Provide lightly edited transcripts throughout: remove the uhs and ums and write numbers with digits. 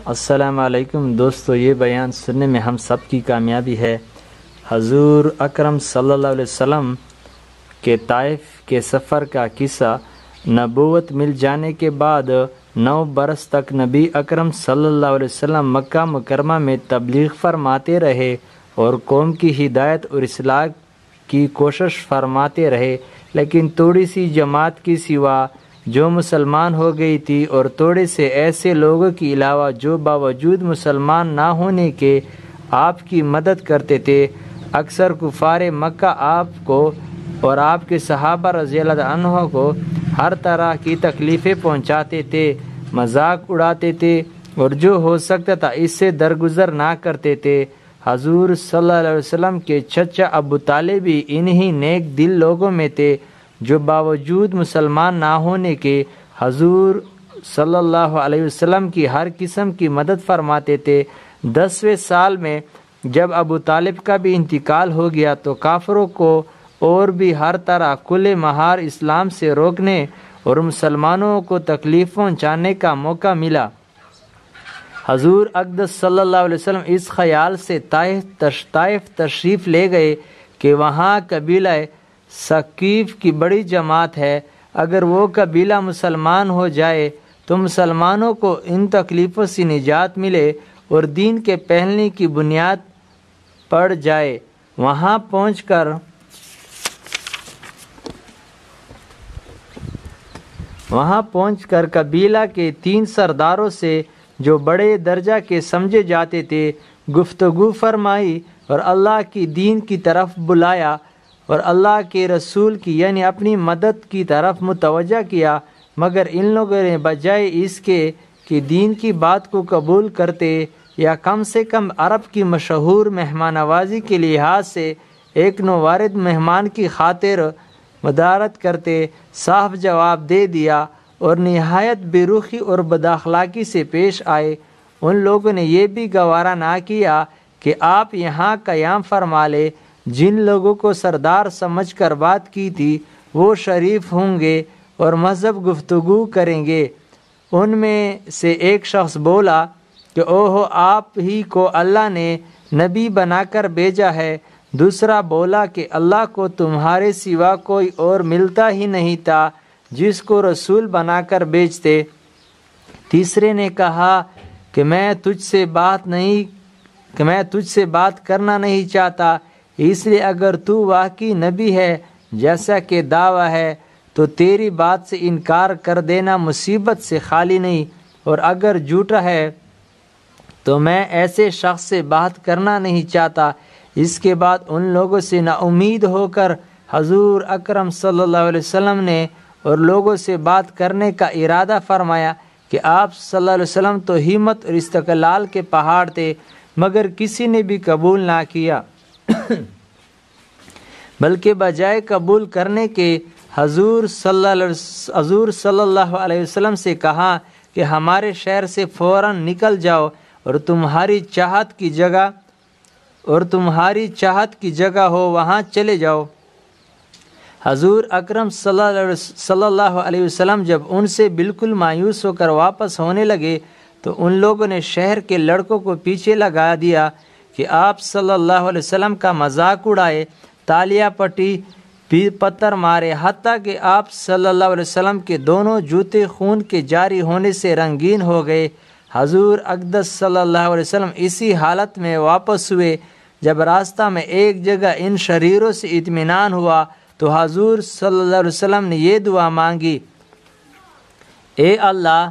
السلام علیکم دوستو، یہ بیان سننے میں ہم سب کی کامیابی ہے۔ حضور اکرم صلی اللہ علیہ وسلم کے طائف کے سفر کا قصہ۔ نبوت مل جانے کے بعد 9 برس تک نبی اکرم صلی اللہ علیہ وسلم مکہ مکرمہ میں تبلیغ فرماتے رہے اور قوم کی ہدایت اور اصلاح کی کوشش فرماتے رہے، لیکن تھوڑی سی جماعت کی سوا جو مسلمان ہو گئی تھی اور تھوڑے سے ایسے لوگوں کے علاوہ جو باوجود مسلمان نہ ہونے کے آپ کی مدد کرتے تھے، اکثر کفار مکہ آپ کو اور آپ کے صحابہ رضی اللہ عنہ کو ہر طرح کی تکلیفیں پہنچاتے تھے، مذاق اڑاتے تھے اور جو ہو سکتا تھا اس سے درگزر نہ کرتے تھے۔ حضور صلی اللہ علیہ وسلم کے چچا ابو طالب بھی انہی نیک دل لوگوں میں تھے جو باوجود مسلمان نہ ہونے کے حضور صلی اللہ علیہ وسلم کی ہر قسم کی مدد فرماتے تھے۔ 10ویں سال میں جب ابو طالب کا بھی انتقال ہو گیا تو کافروں کو اور بھی ہر طرح کل مہار اسلام سے روکنے اور مسلمانوں کو تکلیف پہنچانے کا موقع ملا۔ حضور اقدس صلی اللہ علیہ وسلم اس خیال سے طائف تشریف لے گئے کہ وہاں قبیلہ ثقیف کی بڑی جماعت ہے، اگر وہ قبیلہ مسلمان ہو جائے تو مسلمانوں کو ان تکلیفوں سے نجات ملے اور دین کے پھیلنے کی بنیاد پڑ جائے۔ وہاں پہنچ کر قبیلہ کے 3 سرداروں سے جو بڑے درجہ کے سمجھے جاتے تھے گفتگو فرمائی اور اللہ کی دین کی طرف بلایا اور اللہ کے رسول کی یعنی اپنی مدد کی طرف متوجہ کیا، مگر ان لوگوں نے بجائے اس کے کہ دین کی بات کو قبول کرتے یا کم سے کم عرب کی مشہور مہمان نوازی کے لحاظ سے ایک نوارد مہمان کی خاطر مدارت کرتے، صاف جواب دے دیا اور نہایت بے رخی اور بداخلاقی سے پیش آئے۔ ان لوگوں نے یہ بھی گوارا نہ کیا کہ آپ یہاں قیام فرما لے۔ جن لوگوں کو سردار سمجھ کر بات کی تھی وہ شریف ہوں گے اور مہذب گفتگو کریں گے۔ ان میں سے ایک شخص بولا کہ اوہو، آپ ہی کو اللہ نے نبی بنا کر بھیجا ہے۔ دوسرا بولا کہ اللہ کو تمہارے سوا کوئی اور ملتا ہی نہیں تھا جس کو رسول بنا کر بھیجتے۔ تیسرے نے کہا کہ میں تجھ سے بات کرنا نہیں چاہتا، اس لیے اگر تو واقعی نبی ہے جیسا کہ دعویٰ ہے تو تیری بات سے انکار کر دینا مصیبت سے خالی نہیں، اور اگر جھوٹا ہے تو میں ایسے شخص سے بات کرنا نہیں چاہتا۔ اس کے بعد ان لوگوں سے نا امید ہو کر حضور اکرم صلی اللہ علیہ وسلم نے اور لوگوں سے بات کرنے کا ارادہ فرمایا کہ آپ صلی اللہ علیہ وسلم تو ہمت اور استقلال کے پہاڑ تھے، مگر کسی نے بھی قبول نہ کیا، بلکہ بجائے قبول کرنے کے حضور صلی اللہ علیہ وسلم سے کہا کہ ہمارے شہر سے فوراً نکل جاؤ اور تمہاری چاہت کی جگہ ہو وہاں چلے جاؤ۔ حضور اکرم صلی اللہ علیہ وسلم جب ان سے بالکل مایوس ہو کر واپس ہونے لگے تو ان لوگوں نے شہر کے لڑکوں کو پیچھے لگا دیا کہ آپ صلی اللہ علیہ وسلم کا مذاق اڑائے، تالیاں پٹی، پتھر مارے، حتیٰ کہ آپ صلی اللہ علیہ وسلم کے دونوں جوتے خون کے جاری ہونے سے رنگین ہو گئے۔ حضور اقدس صلی اللہ علیہ وسلم اسی حالت میں واپس ہوئے۔ جب راستہ میں ایک جگہ ان شریروں سے اطمینان ہوا تو حضور صلی اللہ علیہ وسلم نے یہ دعا مانگی، اے اللہ،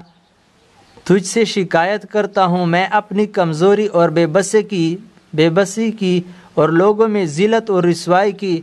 تجھ سے شکایت کرتا ہوں، میں اپنی کمزوری اور بے بسی کی اور لوگوں میں ذلت اور رسوائی کی۔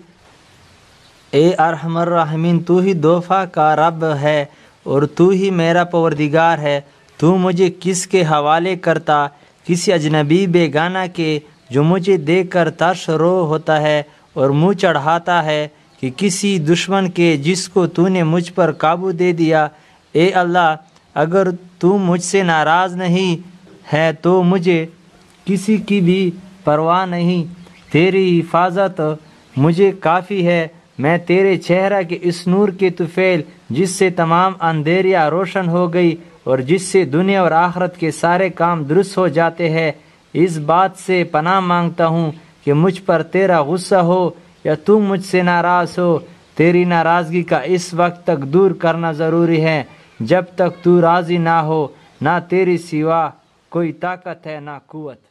اے ارحم الراحمین، تو ہی دفاع کا رب ہے اور تو ہی میرا پروردگار ہے۔ تو مجھے کس کے حوالے کرتا؟ کسی اجنبی بیگانہ کے جو مجھے دیکھ کر ترش رو ہوتا ہے اور منہ چڑھاتا ہے، کہ کسی دشمن کے جس کو تو نے مجھ پر قابو دے دیا۔ اے اللہ، اگر تو مجھ سے ناراض نہیں ہے تو مجھے کسی کی بھی پرواہ نہیں، تیری حفاظت مجھے کافی ہے۔ میں تیرے چہرہ کے اس نور کے طفیل جس سے تمام اندھیریاں روشن ہو گئی اور جس سے دنیا اور آخرت کے سارے کام درست ہو جاتے ہیں۔ اس بات سے پناہ مانگتا ہوں کہ مجھ پر تیرا غصہ ہو یا تو مجھ سے ناراض ہو۔ تیری ناراضگی کا اس وقت تک دور کرنا ضروری ہے جب تک تو راضی نہ ہو۔ نہ تیری سوا کوئی طاقت ہے نہ قوت۔